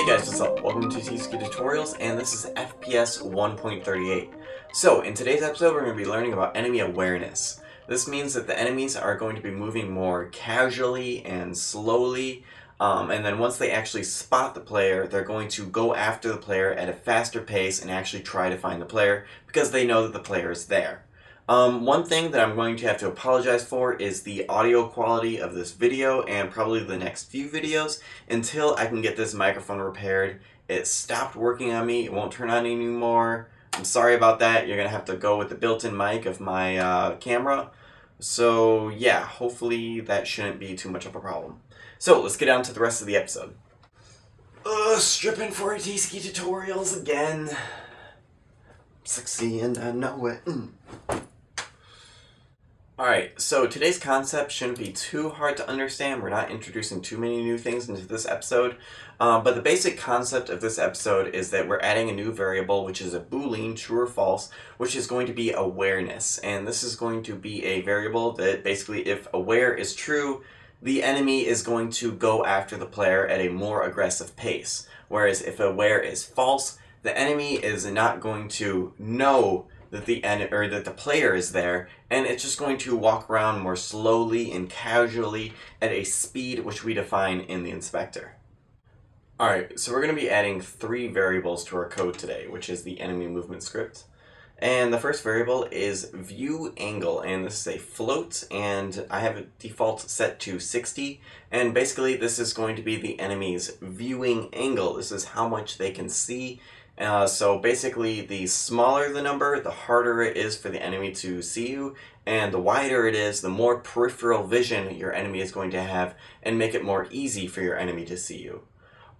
Hey guys, what's up? Welcome to TSK Tutorials, and this is FPS 1.38. So, in today's episode, we're going to be learning about enemy awareness. This means that the enemies are going to be moving more casually and slowly, and then once they actually spot the player, they're going to go after the player at a faster pace and actually try to find the player because they know that the player is there. One thing that I'm going to have to apologize for is the audio quality of this video and probably the next few videos until I can get this microphone repaired. It stopped working on me, it won't turn on anymore. I'm sorry about that. You're going to have to go with the built-in mic of my camera. So yeah, hopefully that shouldn't be too much of a problem. So let's get on to the rest of the episode. Stripping for TSK Tutorials again. Sexy and I know it. Alright, so today's concept shouldn't be too hard to understand. We're not introducing too many new things into this episode. But the basic concept of this episode is that we're adding a new variable, which is a boolean, true or false, which is going to be awareness. And this is going to be a variable that basically, if aware is true, the enemy is going to go after the player at a more aggressive pace. Whereas if aware is false, the enemy is not going to know that the player is there, and it's just going to walk around more slowly and casually at a speed which we define in the inspector. Alright, so we're going to be adding three variables to our code today, which is the enemy movement script. And the first variable is view angle, and this is a float, and I have it default set to 60, and basically this is going to be the enemy's viewing angle. This is how much they can see. So basically, the smaller the number, the harder it is for the enemy to see you, and the wider it is, the more peripheral vision your enemy is going to have, and make it more easy for your enemy to see you.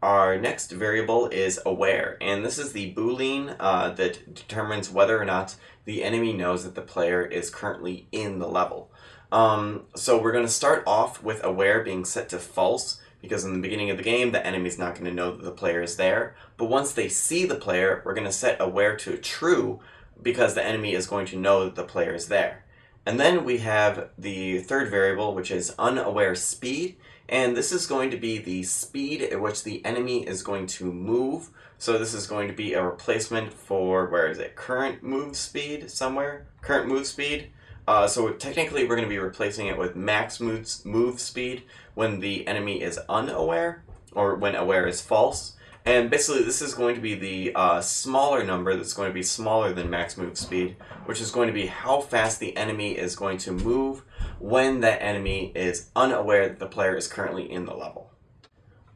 Our next variable is aware, and this is the boolean that determines whether or not the enemy knows that the player is currently in the level. So we're going to start off with aware being set to false, because in the beginning of the game, the enemy's not going to know that the player is there. But once they see the player, we're going to set aware to true, because the enemy is going to know that the player is there. And then we have the third variable, which is unaware speed. And this is going to be the speed at which the enemy is going to move. So this is going to be a replacement for, where is it, current move speed somewhere? Current move speed. So technically we're going to be replacing it with max move speed when the enemy is unaware, or when aware is false. And basically this is going to be the smaller number that's going to be smaller than max move speed, which is going to be how fast the enemy is going to move when that enemy is unaware that the player is currently in the level.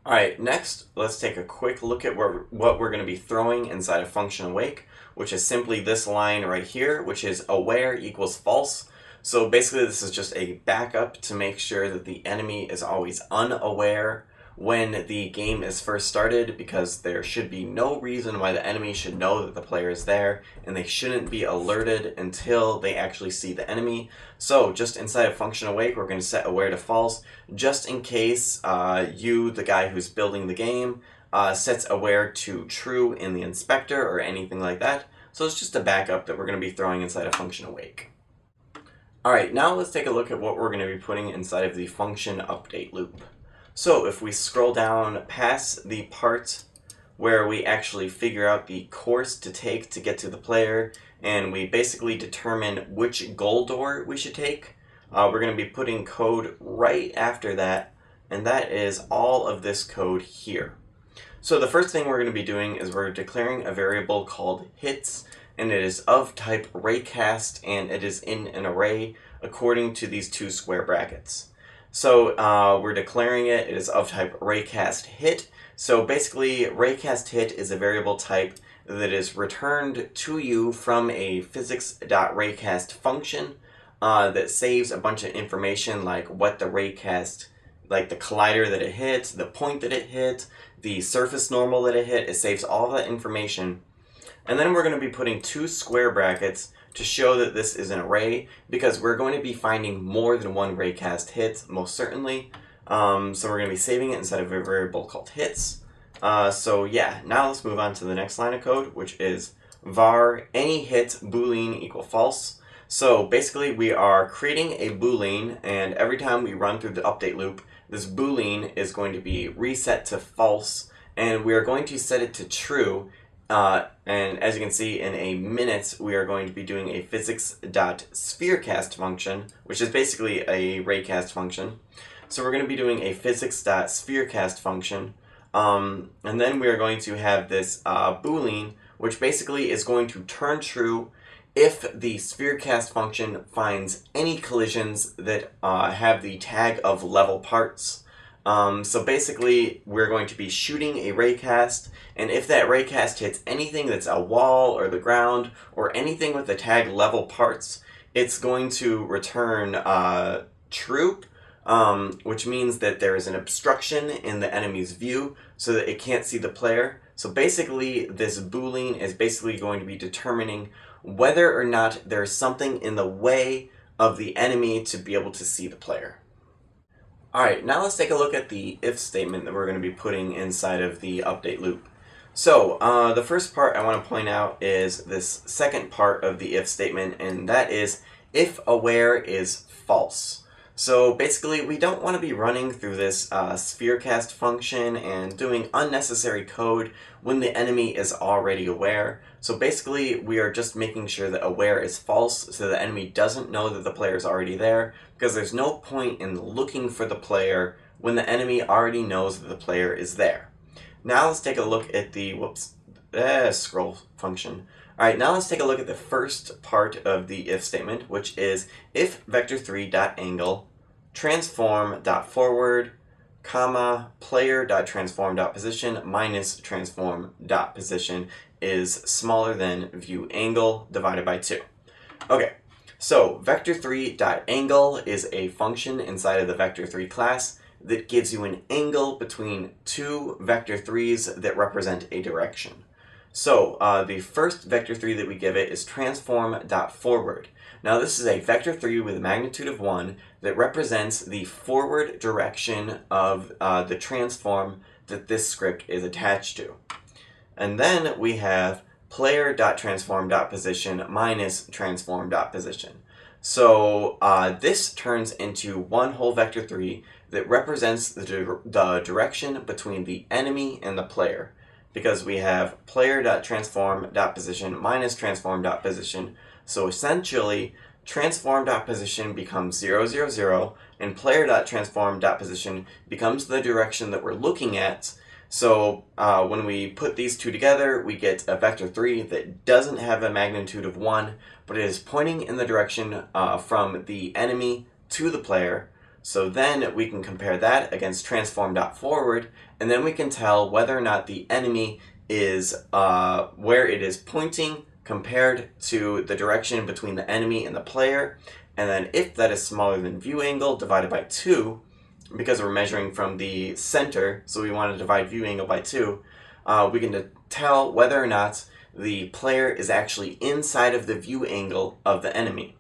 Alright, next let's take a quick look at what we're going to be throwing inside of function awake, which is simply this line right here, which is aware equals false. So basically this is just a backup to make sure that the enemy is always unaware when the game is first started, because there should be no reason why the enemy should know that the player is there, and they shouldn't be alerted until they actually see the enemy. So just inside of function awake, we're going to set aware to false, just in case you, the guy who's building the game, sets aware to true in the inspector or anything like that. So it's just a backup that we're going to be throwing inside of function awake. Alright, now let's take a look at what we're going to be putting inside of the function update loop. So if we scroll down past the part where we actually figure out the course to take to get to the player, and we basically determine which goal door we should take, we're going to be putting code right after that, and that is all of this code here. So the first thing we're going to be doing is we're declaring a variable called hits, and it is of type raycast, and it is in an array according to these two square brackets. So we're declaring it is of type raycast hit. So basically raycast hit is a variable type that is returned to you from a physics.raycast function that saves a bunch of information like what the raycast, like the collider that it hit, the point that it hit, the surface normal that it hit. It saves all that information. And then we're going to be putting two square brackets to show that this is an array, because we're going to be finding more than one raycast hit, most certainly. So we're going to be saving it inside of a variable called hits. So yeah, now let's move on to the next line of code, which is var any hit boolean equal false. So basically we are creating a boolean, and every time we run through the update loop, this boolean is going to be reset to false, and we are going to set it to true. And as you can see, in a minute, we are going to be doing a physics.spherecast function, which is basically a raycast function. So we're going to be doing a physics.spherecast function, and then we are going to have this boolean, which basically is going to turn true if the spherecast function finds any collisions that have the tag of level parts. So basically, we're going to be shooting a raycast, and if that raycast hits anything that's a wall or the ground or anything with the tag level parts, it's going to return true, which means that there is an obstruction in the enemy's view so that it can't see the player. So basically, this boolean is basically going to be determining whether or not there's something in the way of the enemy to be able to see the player. Alright, now let's take a look at the if statement that we're going to be putting inside of the update loop. So, the first part I want to point out is this second part of the if statement, and that is if aware is false. So basically, we don't want to be running through this spherecast function and doing unnecessary code when the enemy is already aware. So basically, we are just making sure that aware is false so the enemy doesn't know that the player is already there, because there's no point in looking for the player when the enemy already knows that the player is there. Now let's take a look at the scroll function. Alright, now let's take a look at the first part of the if statement, which is if vector3.angle transform.forward, comma, player.transform.position minus transform.position is smaller than view angle divided by 2. Okay, so vector3.angle is a function inside of the vector3 class that gives you an angle between two vector3s that represent a direction. So the first vector3 that we give it is transform.forward. Now this is a vector3 with a magnitude of 1 that represents the forward direction of the transform that this script is attached to. And then we have player.transform.position minus transform.position. So this turns into one whole vector3 that represents the direction between the enemy and the player, because we have player.transform.position minus transform.position. So essentially, transform.position becomes 0, 0, 0, and player.transform.position becomes the direction that we're looking at. So when we put these two together, we get a vector3 that doesn't have a magnitude of 1, but it is pointing in the direction from the enemy to the player. So then we can compare that against transform.forward, and then we can tell whether or not the enemy is where it is pointing compared to the direction between the enemy and the player. And then if that is smaller than view angle divided by 2, because we're measuring from the center, so we want to divide view angle by 2, we can tell whether or not the player is actually inside of the view angle of the enemy.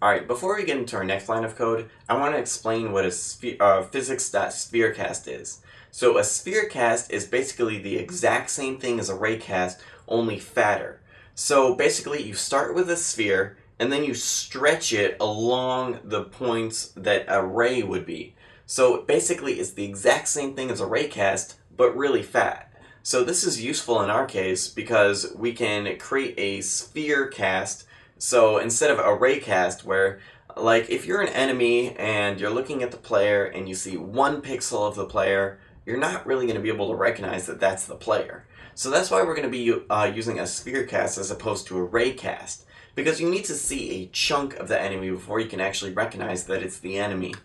Alright, before we get into our next line of code, I want to explain what a physics.spherecast is. So a spherecast is basically the exact same thing as a raycast, only fatter. So basically you start with a sphere, and then you stretch it along the points that a ray would be. So basically it's the exact same thing as a raycast, but really fat. So this is useful in our case because we can create a sphere cast. So instead of a raycast where, like, if you're an enemy and you're looking at the player and you see 1 pixel of the player, you're not really going to be able to recognize that that's the player. So that's why we're going to be using a sphere cast as opposed to a raycast, because you need to see a chunk of the enemy before you can actually recognize that it's the enemy.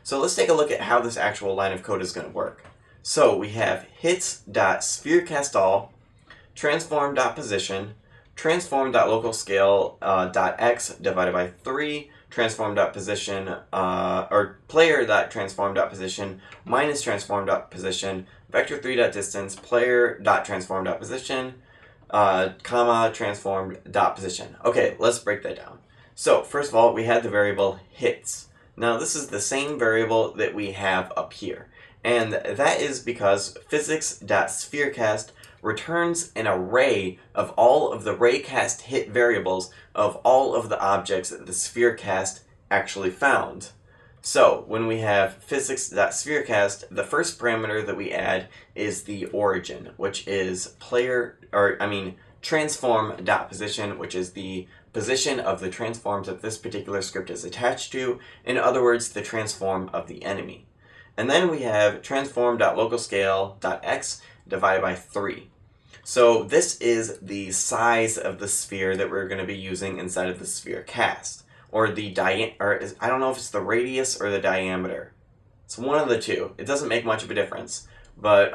So let's take a look at how this actual line of code is going to work. So we have hits.spherecastAll, transform.position, transform.localscale.x divided by 3, transform.position, or player.transform.position minus transform.position, vector3.distance, player.transform.position, comma, transform.position. Okay, let's break that down. So, first of all, we had the variable hits. Now, this is the same variable that we have up here. And that is because physics.spherecast returns an array of all of the raycast hit variables of all of the objects that the spherecast actually found. So when we have physics.spherecast, the first parameter that we add is the origin, which is transform.position, which is the position of the transforms that this particular script is attached to. In other words, the transform of the enemy. And then we have transform.localscale.x divided by 3. So this is the size of the sphere that we're going to be using inside of the sphere cast, or I don't know if it's the radius or the diameter. It's one of the two. It doesn't make much of a difference, but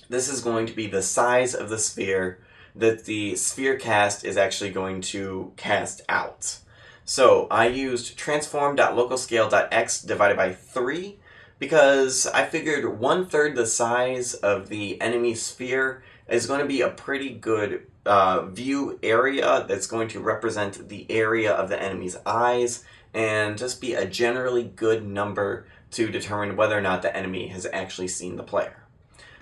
this is going to be the size of the sphere that the sphere cast is actually going to cast out. So I used transform.localscale.x divided by 3 because I figured 1/3 the size of the enemy sphere is going to be a pretty good view area that's going to represent the area of the enemy's eyes and just be a generally good number to determine whether or not the enemy has actually seen the player.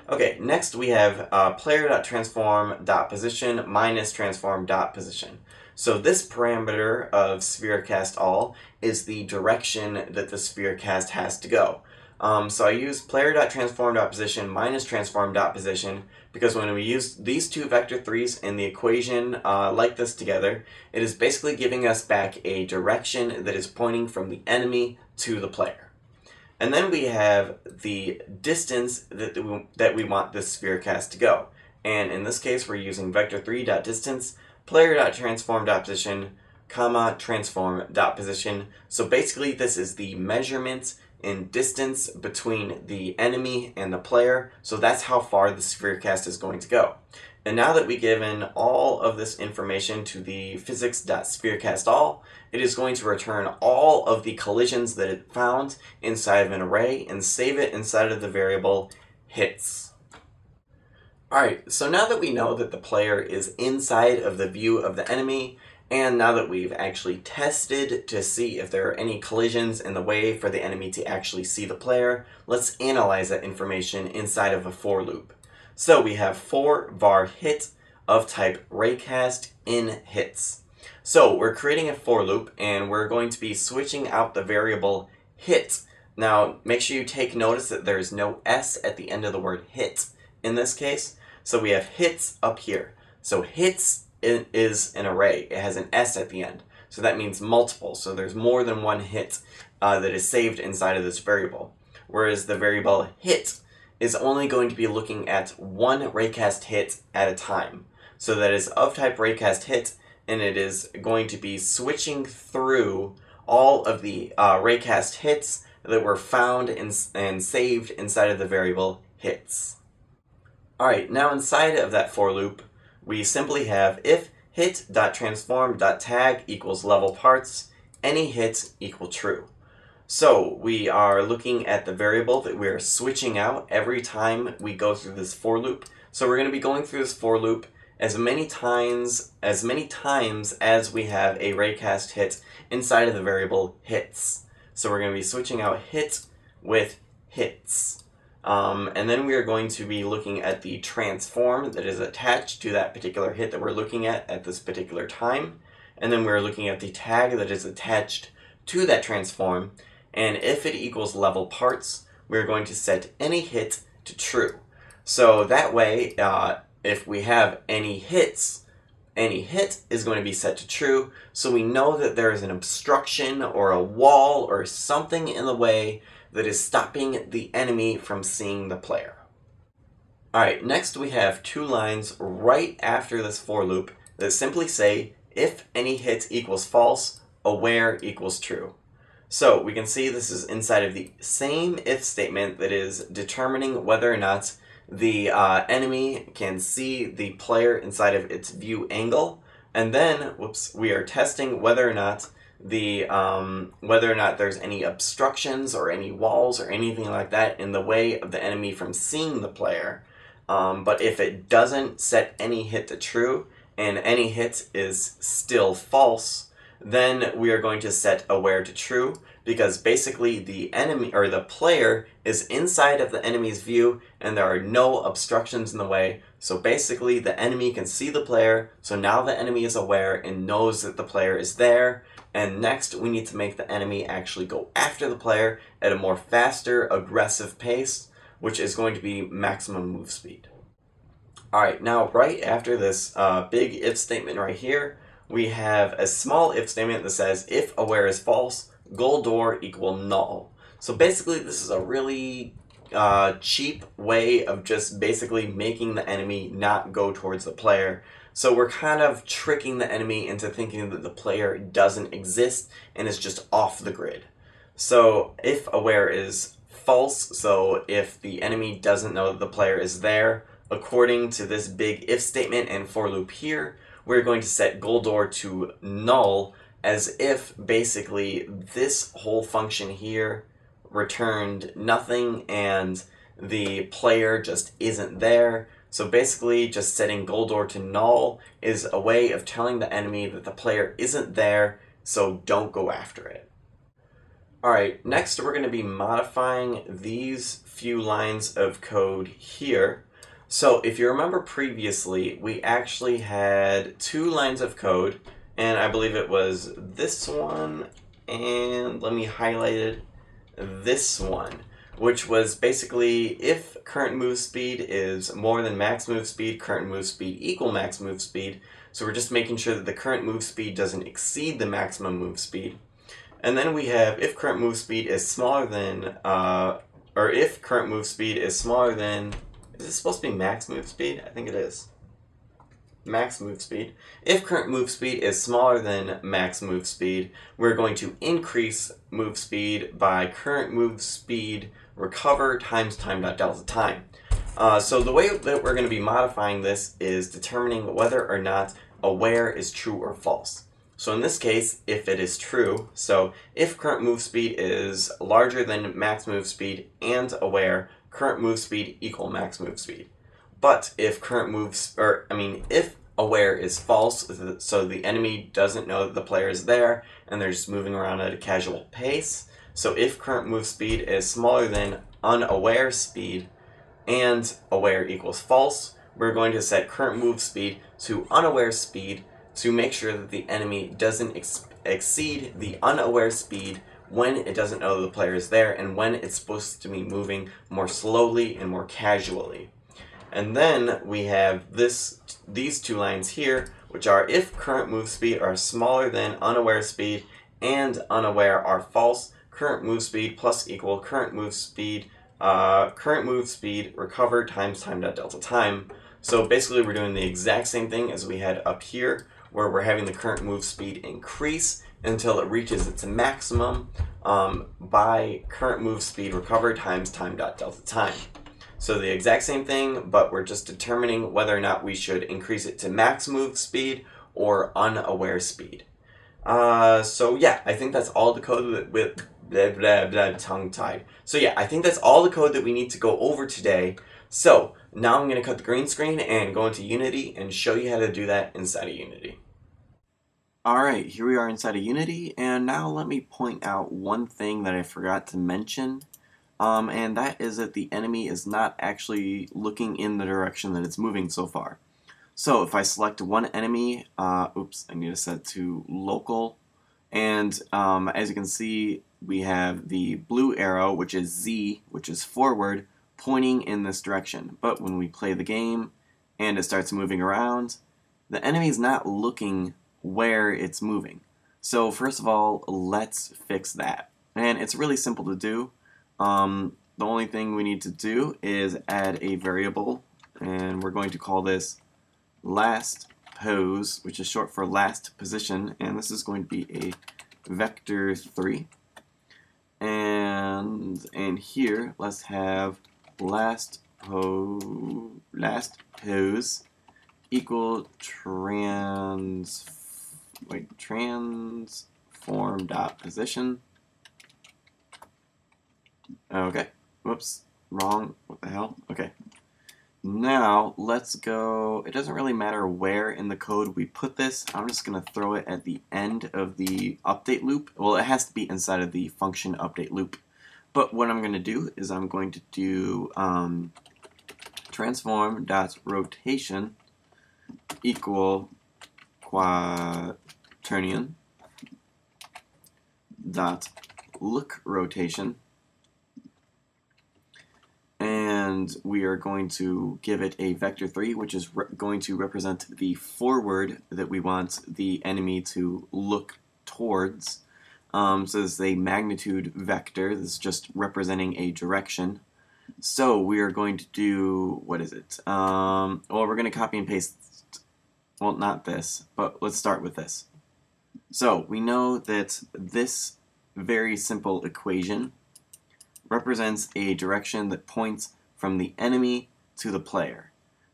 Okay, next we have player.transform.position minus transform.position. So this parameter of spherecast_all is the direction that the spherecast has to go. So I use player.transform.position minus transform.position because when we use these two vector 3's in the equation like this together, it is basically giving us back a direction that is pointing from the enemy to the player. And then we have the distance that we want this spherecast to go. And in this case, we're using vector3.distance, player.transform.position, comma, transform.position. So basically, this is the measurement in distance between the enemy and the player. So that's how far the spherecast is going to go. And now that we've given all of this information to the physics.spherecast_all, it is going to return all of the collisions that it found inside of an array and save it inside of the variable hits. Alright, so now that we know that the player is inside of the view of the enemy, and now that we've actually tested to see if there are any collisions in the way for the enemy to actually see the player, let's analyze that information inside of a for loop. So we have for var hit of type raycast in hits. So we're creating a for loop and we're going to be switching out the variable hit. Now make sure you take notice that there's no s at the end of the word hit in this case. So we have hits up here. So hits is an array. It has an s at the end. So that means multiple. So there's more than one hit that is saved inside of this variable. Whereas the variable hit is only going to be looking at one raycast hit at a time. So that is of type raycast hit, and it is going to be switching through all of the raycast hits that were found and saved inside of the variable hits. Alright, now inside of that for loop, we simply have if hit.transform.tag equals level parts, any hit equal true. So we are looking at the variable that we're switching out every time we go through this for loop. So we're going to be going through this for loop as many times as we have a raycast hit inside of the variable hits. So we're going to be switching out hit with hits. And then we are going to be looking at the transform that is attached to that particular hit that we're looking at this particular time. And then we're looking at the tag that is attached to that transform. And if it equals level parts, we're going to set any hit to true. So that way, if we have any hits, any hit is going to be set to true. So we know that there is an obstruction or a wall or something in the way that is stopping the enemy from seeing the player. Alright, next we have two lines right after this for loop that simply say if any hit equals false, aware equals true. So we can see this is inside of the same if statement that is determining whether or not the enemy can see the player inside of its view angle, and then we are testing whether or not there's any obstructions or any walls or anything like that in the way of the enemy from seeing the player. But if it doesn't set any hit to true and any hit is still false, Then we are going to set aware to true, because basically the enemy or the player is inside of the enemy's view and there are no obstructions in the way. So basically the enemy can see the player, so now the enemy is aware and knows that the player is there. And next we need to make the enemy actually go after the player at a more faster, aggressive pace, which is going to be maximum move speed. Alright, now right after this big if statement right here, we have a small if statement that says if aware is false, goal door equal null. So basically this is a really cheap way of just basically making the enemy not go towards the player. So we're kind of tricking the enemy into thinking that the player doesn't exist and is just off the grid. So if aware is false, so if the enemy doesn't know that the player is there, according to this big if statement and for loop here, we're going to set goal door to null, as if basically this whole function here returned nothing and the player just isn't there. So basically just setting goal door to null is a way of telling the enemy that the player isn't there, so don't go after it. Alright, next we're going to be modifying these few lines of code here. So if you remember previously, we actually had two lines of code, and I believe it was this one, and let me highlight it, this one, which was basically if current move speed is more than max move speed, current move speed equal max move speed. So we're just making sure that the current move speed doesn't exceed the maximum move speed. And then we have if current move speed is smaller than, or if current move speed is smaller than, is this supposed to be max move speed? I think it is. Max move speed. If current move speed is smaller than max move speed, we're going to increase move speed by current move speed recover times time.delta time. So the way that we're going to be modifying this is determining whether or not aware is true or false. So in this case, if it is true, so if current move speed is larger than max move speed and aware, current move speed equal max move speed. But if if aware is false, so the enemy doesn't know that the player is there and they're just moving around at a casual pace. So if current move speed is smaller than unaware speed and aware equals false, we're going to set current move speed to unaware speed to make sure that the enemy doesn't exceed the unaware speed when it doesn't know the player is there and when it's supposed to be moving more slowly and more casually. And then we have these two lines here, which are if current move speed are smaller than unaware speed and unaware are false, current move speed plus equal current move speed recover times time.delta time. So basically we're doing the exact same thing as we had up here, where we're having the current move speed increase until it reaches its maximum by current move speed recover times time.delta time. So the exact same thing, but we're just determining whether or not we should increase it to max move speed or unaware speed. So yeah, I think that's all the code with tongue-tied. So yeah, I think that's all the code that we need to go over today. So now I'm going to cut the green screen and go into Unity and show you how to do that inside of Unity. Alright, here we are inside of Unity, and now let me point out one thing that I forgot to mention. And that is that the enemy is not actually looking in the direction that it's moving so far. So if I select one enemy, oops, I need to set to local, and as you can see, we have the blue arrow, which is Z, which is forward, pointing in this direction. But when we play the game and it starts moving around, the enemy is not looking where it's moving. So first of all, let's fix that. And it's really simple to do. The only thing we need to do is add a variable, and we're going to call this last pose, which is short for last position, and this is going to be a vector3. And here, let's have last pose equal transform dot position. Okay, whoops, wrong, what the hell, okay. now let's go, it doesn't really matter where in the code we put this. I'm just going to throw it at the end of the update loop. Well, it has to be inside of the function update loop. But what I'm going to do is I'm going to do transform.rotation equal quaternion dot look rotation, and we are going to give it a vector 3, which is going to represent the forward that we want the enemy to look towards. So this is a magnitude vector. This is just representing a direction. So we are going to do, what is it? Well, we're going to copy and paste, well, not this, but let's start with this. So we know that this very simple equation represents a direction that points from the enemy to the player.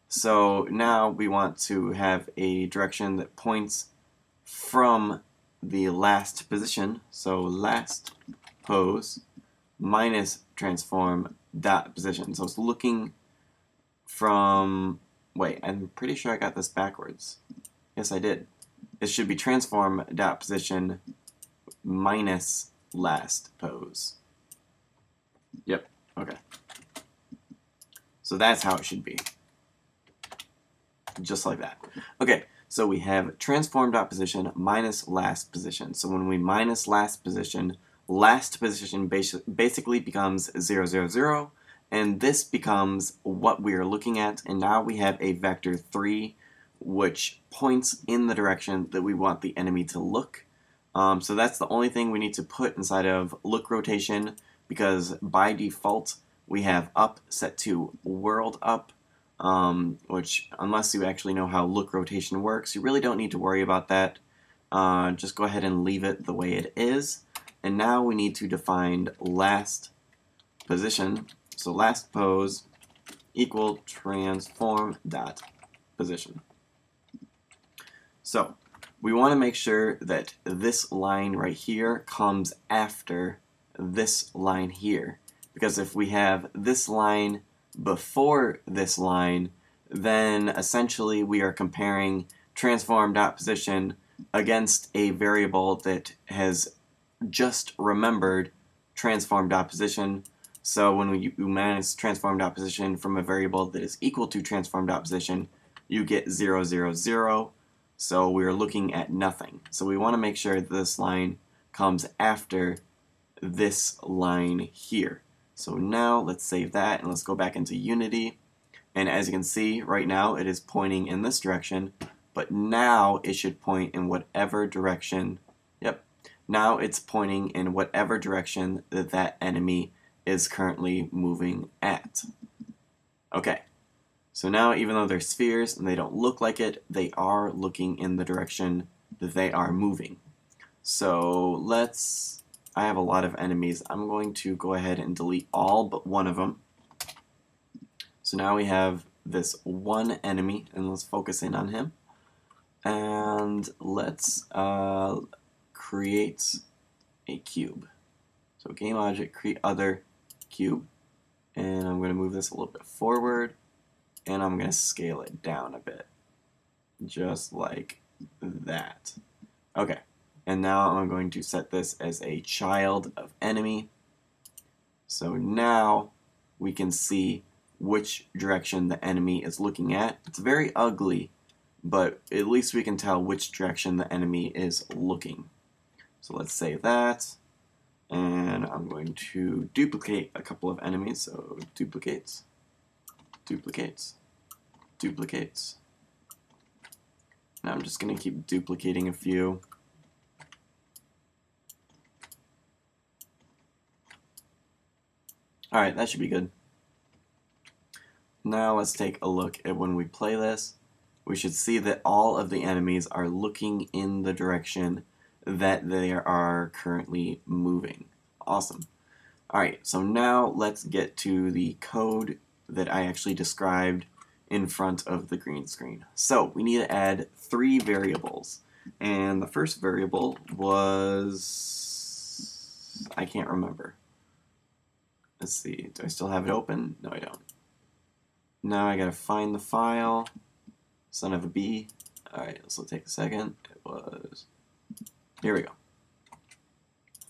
So now we want to have a direction that points from the last position, so last pose minus transform dot position. So it's looking from, wait, I'm pretty sure I got this backwards. Yes, I did. It should be transform dot position minus last pose. Yep, okay. So that's how it should be. Just like that. Okay, so we have transform dot position minus last position. So when we minus last position basically becomes 0, 0, 0, and this becomes what we are looking at, and now we have a vector 3 which points in the direction that we want the enemy to look. So that's the only thing we need to put inside of look rotation, because by default we have up set to world up, which unless you actually know how look rotation works, you really don't need to worry about that. Just go ahead and leave it the way it is. And now we need to define last position. So last pose equal transform dot position. So we want to make sure that this line right here comes after this line here, because if we have this line before this line, then essentially we are comparing transform dot position against a variable that has just remembered transform dot position. So when you minus transform dot position from a variable that is equal to transform dot position, you get 0, 0, 0. So we're looking at nothing. So we want to make sure that this line comes after this line here. So now let's save that and let's go back into Unity. And as you can see, right now it is pointing in this direction, but now it should point in whatever direction. Yep. Now it's pointing in whatever direction that that enemy is currently moving at. Okay. So now, even though they're spheres and they don't look like it, they are looking in the direction that they are moving. So let's, I have a lot of enemies. I'm going to go ahead and delete all but one of them. So now we have this one enemy, and let's focus in on him. And let's create a cube. So game object, create other cube. And I'm going to move this a little bit forward. And I'm going to scale it down a bit, just like that. Okay, and now I'm going to set this as a child of enemy. So now we can see which direction the enemy is looking at. It's very ugly, but at least we can tell which direction the enemy is looking. So let's save that, and I'm going to duplicate a couple of enemies. So duplicates. Duplicates, duplicates. Now I'm just going to keep duplicating a few. Alright, that should be good. Now let's take a look at when we play this. We should see that all of the enemies are looking in the direction that they are currently moving. Awesome. Alright, so now let's get to the code that I actually described in front of the green screen. So we need to add 3 variables, and the first variable was, I can't remember. Let's see, do I still have it open? No, I don't. Now I gotta find the file. Son of a bee. Alright, this will take a second. It was... Here we go.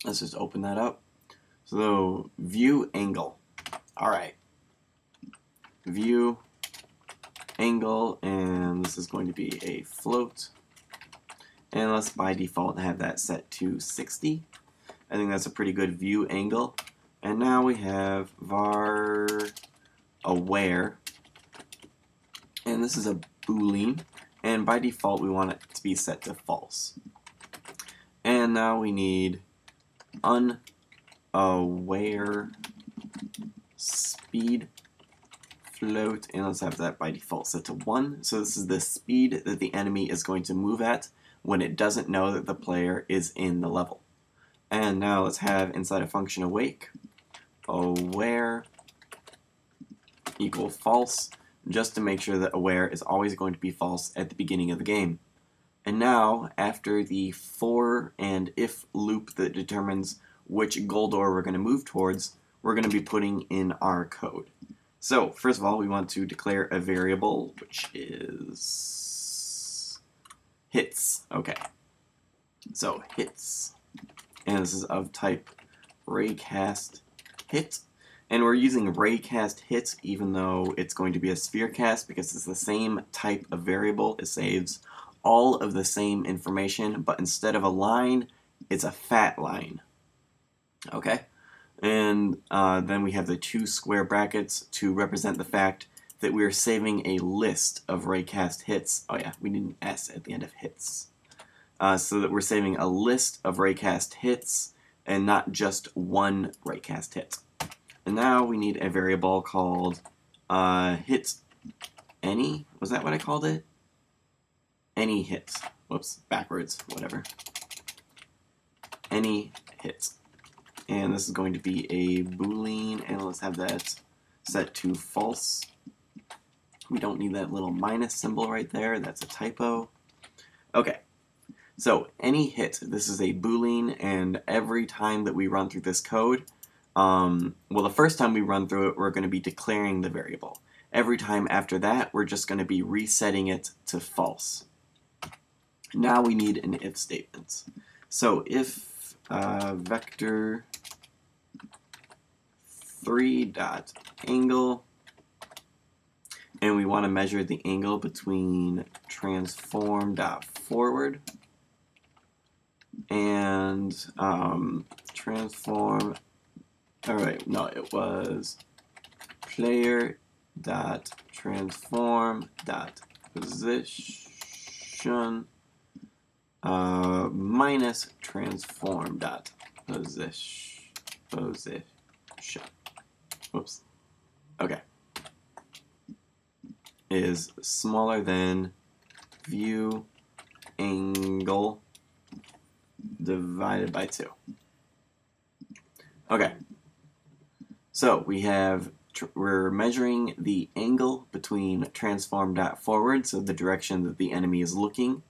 Let's just open that up. So, view angle. Alright. View angle, and this is going to be a float. And let's by default have that set to 60. I think that's a pretty good view angle. And now we have var aware. And this is a boolean. And by default we want it to be set to false. And now we need unaware speed float, and let's have that by default set to 1. So this is the speed that the enemy is going to move at when it doesn't know that the player is in the level. And now let's have inside a function awake, aware equal false, just to make sure that aware is always going to be false at the beginning of the game. And now, after the for and if loop that determines which goal door we're going to move towards, we're going to be putting in our code. So, first of all, we want to declare a variable, which is hits. Okay. So, hits. And this is of type raycast hit. And we're using raycast hit even though it's going to be a sphere cast because it's the same type of variable. It saves all of the same information, but instead of a line, it's a fat line. Okay? And then we have the 2 square brackets to represent the fact that we are saving a list of raycast hits. Oh yeah, we need an S at the end of hits. So that we're saving a list of raycast hits and not just one raycast hit. And now we need a variable called hit any. Was that what I called it? Any hits. Whoops, backwards, whatever. Any hits. And this is going to be a boolean, and let's have that set to false. We don't need that little minus symbol right there, that's a typo. Okay, so any hit, this is a boolean, and every time that we run through this code, well, the first time we run through it, we're going to be declaring the variable. Every time after that, we're just going to be resetting it to false. Now we need an if statement. So if vector 3.angle, and we want to measure the angle between transform.forward and transform. Alright, no, it was player.transform.position minus transform.position. Whoops. Okay. Is smaller than view angle divided by 2. Okay. So we have, we're measuring the angle between transform.forward, so the direction that the enemy is looking,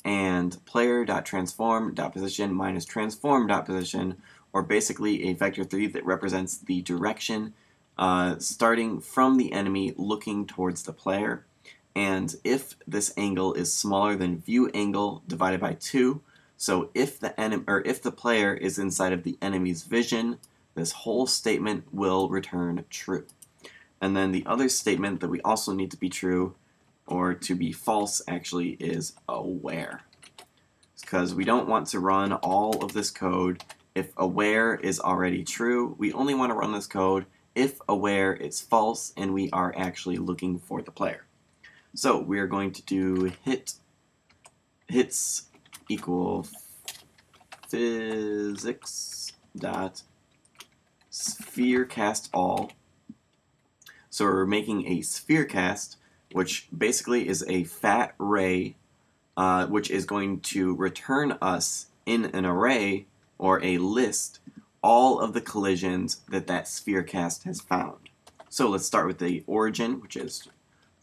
and player.transform.position minus transform.position, or basically a vector 3 that represents the direction starting from the enemy looking towards the player. And if this angle is smaller than view angle divided by 2, so if the player is inside of the enemy's vision, this whole statement will return true. And then the other statement that we also need to be true, or to be false actually, is aware. Because we don't want to run all of this code if aware is already true. We only want to run this code if aware is false and we are actually looking for the player. So we are going to do hits equal physics dot sphere cast all. So we're making a sphere cast, which basically is a fat ray, which is going to return us in an array or a list all of the collisions that that sphere cast has found. So let's start with the origin, which is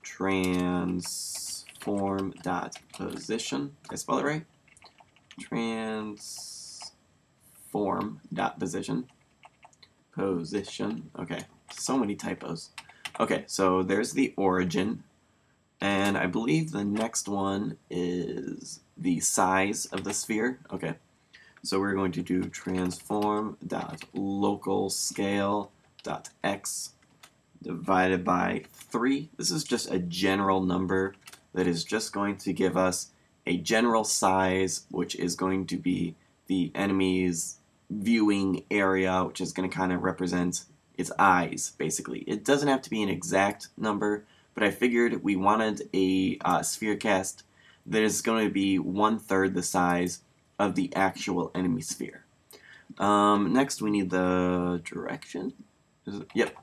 transform.position. Did I spell it right? Transform.position. Position. Okay, so many typos. Okay, so there's the origin, and I believe the next one is the size of the sphere. Okay, so we're going to do transform dot local scale dot x divided by 3. This is just a general number that is just going to give us a general size, which is going to be the enemy's viewing area, which is going to kind of represent its eyes, basically. It doesn't have to be an exact number, but I figured we wanted a sphere cast that is going to be 1/3 the size of the actual enemy sphere. Next, we need the direction. Yep.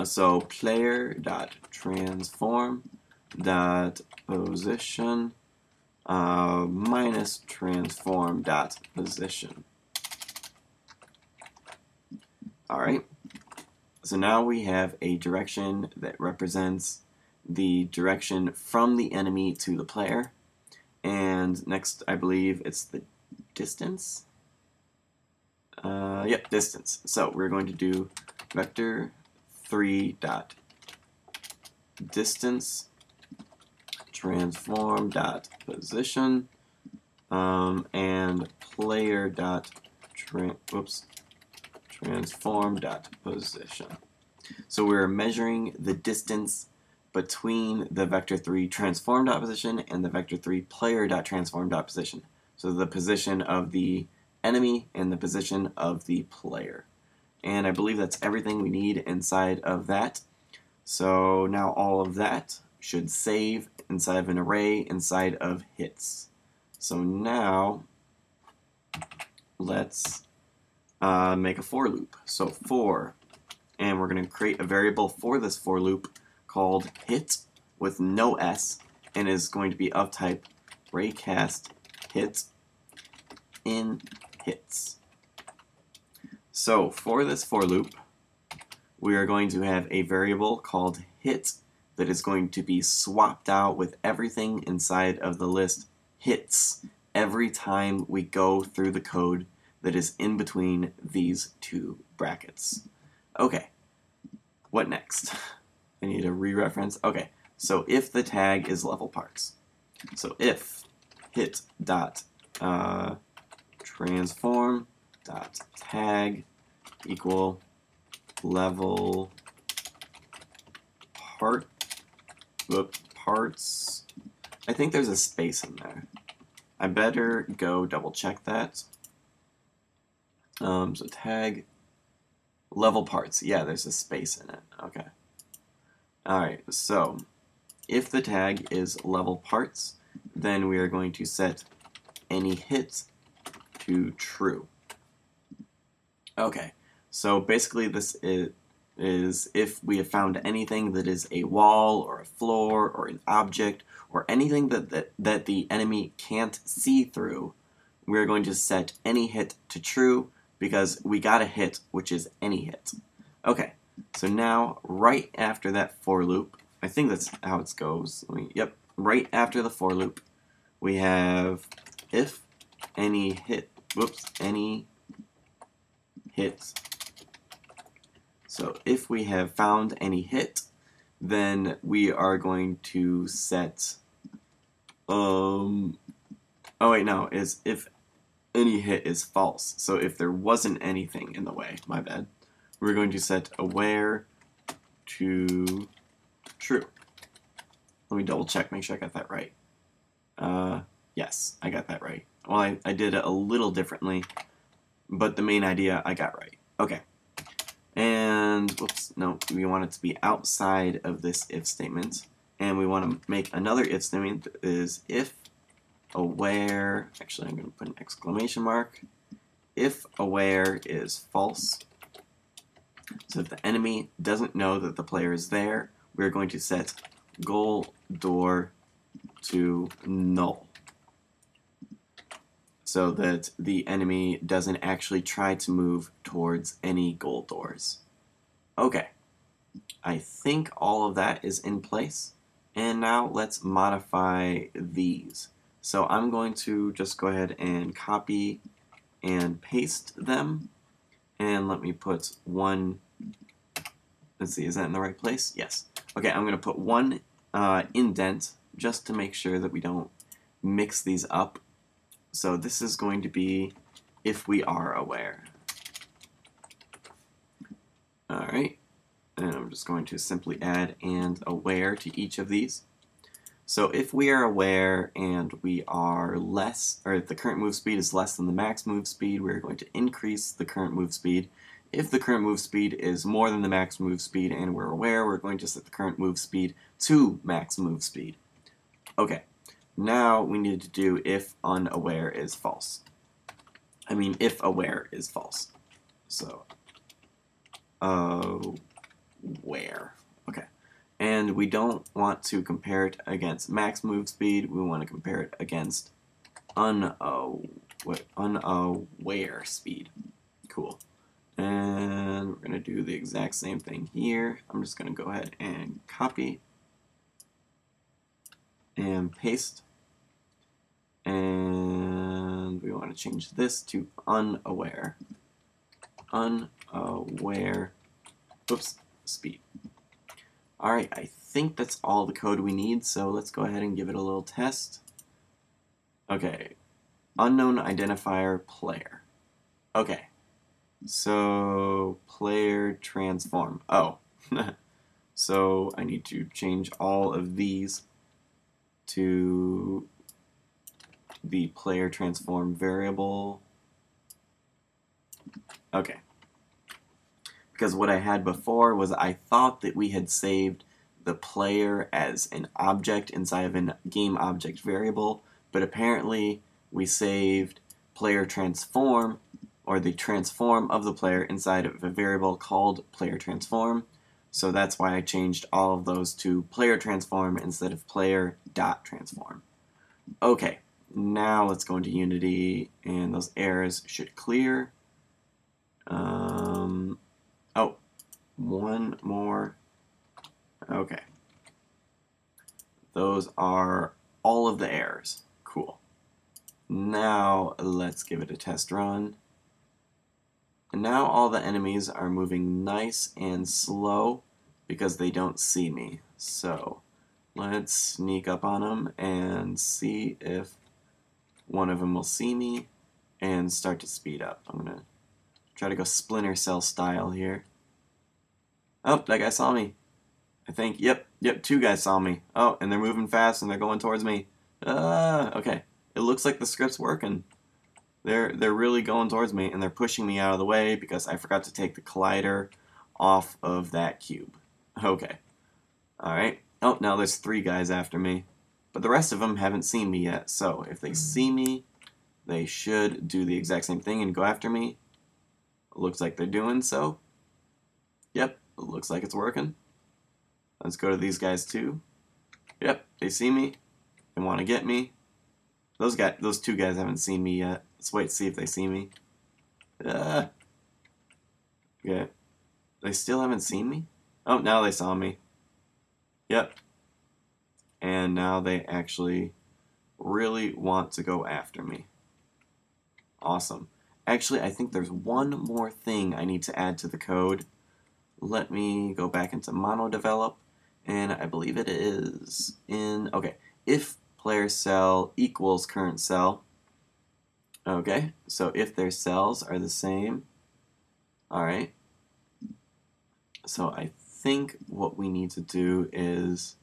So player dot transform dot position minus transform dot position. Alright, so now we have a direction that represents the direction from the enemy to the player, and next I believe it's the distance. Yep, distance. So we're going to do vector 3 dot distance transform dot position and player dot transform dot position. So we're measuring the distance between the vector 3 transform dot position and the vector 3 player dot transform dot position. So the position of the enemy and the position of the player. And I believe that's everything we need inside of that. So now all of that should save inside of an array inside of hits. So now let's make a for loop. So for, and we're going to create a variable for this for loop called hit with no s, and is going to be of type raycast hit in hits. So for this for loop, we are going to have a variable called hit that is going to be swapped out with everything inside of the list hits every time we go through the code that is in between these two brackets. Okay, what next? I need a re-reference. Okay, so if the tag is level parts. So if hit dot transform dot tag equal level parts. I think there's a space in there. I better go double check that. So tag level parts. Yeah, there's a space in it. Okay. Alright, so if the tag is level parts, then we are going to set any hit to true. Okay, so basically this is if we have found anything that is a wall or a floor or an object or anything that the enemy can't see through, we're going to set any hit to true because we got a hit, which is any hit. Okay, so now right after that for loop, I think that's how it goes. Yep, right after the for loop, we have if any hit, any hit. So if we have found any hit, then we are going to set, oh wait, no, is if any hit is false. So if there wasn't anything in the way, my bad, we're going to set aware to true. Let me double check, make sure I got that right. Yes, I got that right. Well, I did it a little differently, but the main idea I got right. Okay. And, whoops, no, we want it to be outside of this if statement. And we want to make another if statement that is if aware, actually I'm going to put an exclamation mark, if aware is false. So if the enemy doesn't know that the player is there, we're going to set goal door to null, so that the enemy doesn't actually try to move towards any goal doors. Okay, I think all of that is in place, and now let's modify these. So I'm going to just go ahead and copy and paste them, and let me put one Let's see, is that in the right place? Yes. Okay, I'm going to put one indent just to make sure that we don't mix these up. So this is going to be if we are aware. Alright, and I'm just going to simply add and aware to each of these. So if we are aware and we are less, or if the current move speed is less than the max move speed, we're going to increase the current move speed. If the current move speed is more than the max move speed and we're aware, we're going to set the current move speed to max move speed. Okay, now we need to do if unaware is false. I mean, if aware is false. So, aware. Okay. And we don't want to compare it against max move speed. We want to compare it against unaware speed. Cool. And we're going to do the exact same thing here. I'm just going to go ahead and copy and paste. And we want to change this to unaware. Unaware, oops, speed. Alright, I think that's all the code we need, so let's go ahead and give it a little test. Okay, unknown identifier player. Okay, so player transform. Oh, so I need to change all of these to the player transform variable. Okay. Because what I had before was I thought that we had saved the player as an object inside of a game object variable, but apparently we saved player transform, or the transform of the player, inside of a variable called player transform. So that's why I changed all of those to player transform instead of player.transform. Okay, now let's go into Unity, and those errors should clear. Oh, one more. Okay. Those are all of the errors. Cool. Now let's give it a test run. And now all the enemies are moving nice and slow because they don't see me. So let's sneak up on them and see if one of them will see me and start to speed up. I'm going to try to go Splinter Cell style here. Oh, that guy saw me. I think, yep, two guys saw me. Oh, and they're moving fast and they're going towards me. Okay. It looks like the script's working. They're really going towards me, and they're pushing me out of the way because I forgot to take the collider off of that cube. Okay. Alright. Oh, now there's 3 guys after me. But the rest of them haven't seen me yet, so if they see me, they should do the exact same thing and go after me. It looks like they're doing so. Yep, it looks like it's working. Let's go to these guys too. Yep, they see me. They want to get me. Those 2 guys haven't seen me yet. Let's wait to see if they see me. Okay. They still haven't seen me? Oh, now they saw me. Yep. And now they actually really want to go after me. Awesome. Actually, I think there's one more thing I need to add to the code. Let me go back into MonoDevelop, and I believe it is in, okay, if player cell equals current cell. Okay, so if their cells are the same, alright, so I think what we need to do is,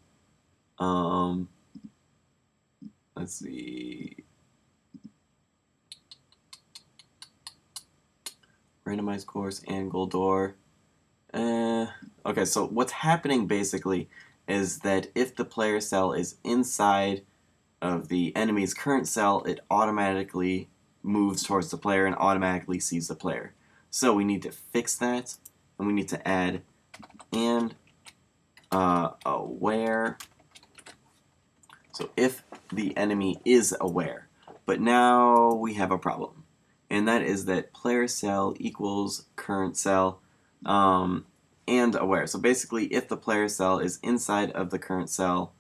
let's see, randomized course and goal door. Okay, so what's happening basically is that if the player cell is inside of the enemy's current cell, it automatically moves towards the player and automatically sees the player. So we need to fix that, and we need to add and aware. So if the enemy is aware, but now we have a problem, and that is that player cell equals current cell and aware. So basically, if the player cell is inside of the current cell,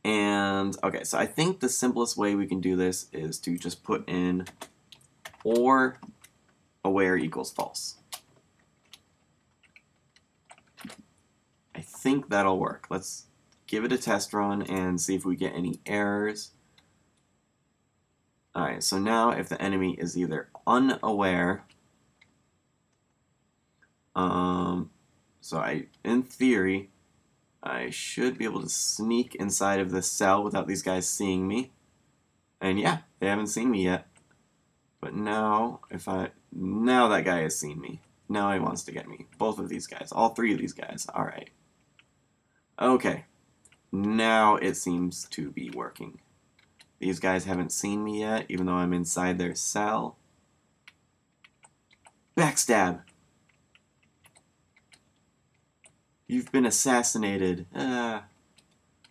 and okay, so I think the simplest way we can do this is to just put in or aware equals false. think that'll work. Let's give it a test run and see if we get any errors. Alright, so now if the enemy is either unaware, in theory, I should be able to sneak inside of this cell without these guys seeing me. And yeah, they haven't seen me yet. But now, now that guy has seen me. Now he wants to get me. Both of these guys. All three of these guys. Alright. Okay. Now it seems to be working. These guys haven't seen me yet, even though I'm inside their cell. Backstab! You've been assassinated.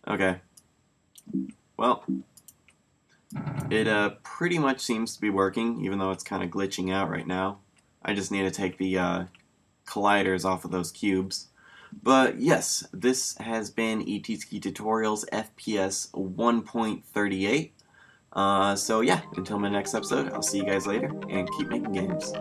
Okay. Well, it pretty much seems to be working, even though it's kind of glitching out right now. I just need to take the colliders off of those cubes. But yes, this has been ETSki Tutorials FPS 1.38. So yeah, until my next episode, I'll see you guys later, and keep making games.